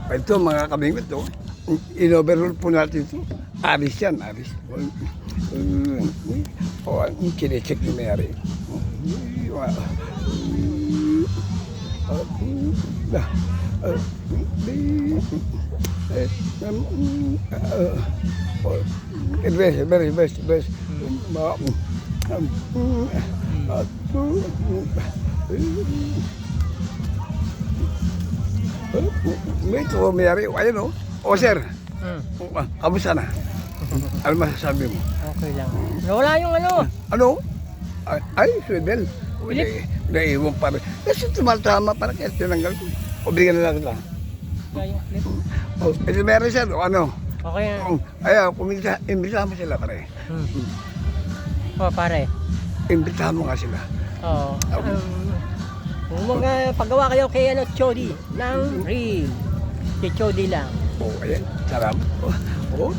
Ito mga kabingot, oh. In-overrule po natin ito. Aris yan, aris. O, ang kine-check ni Mary. Best. Ito, Mary. Ayun, oh. O, sir. Kamusta na? Ano masasabi mo? Okay lang. Wala yung ano. Ano? Ay, Swedel. Naiiwan pa rin. Kasi tumatama para kaya tinanggal ko. O, bigyan na lang kita. Yung clip. O, ito meron siya, o ano? Okay na. Ayaw, imbitahan mo sila pare. Oh, pare. Imbitahan mo nga sila. Oo. Kung paggawa kayo kay Chody ng reel. Kay Chody lang. O, ayan. Sarap. O,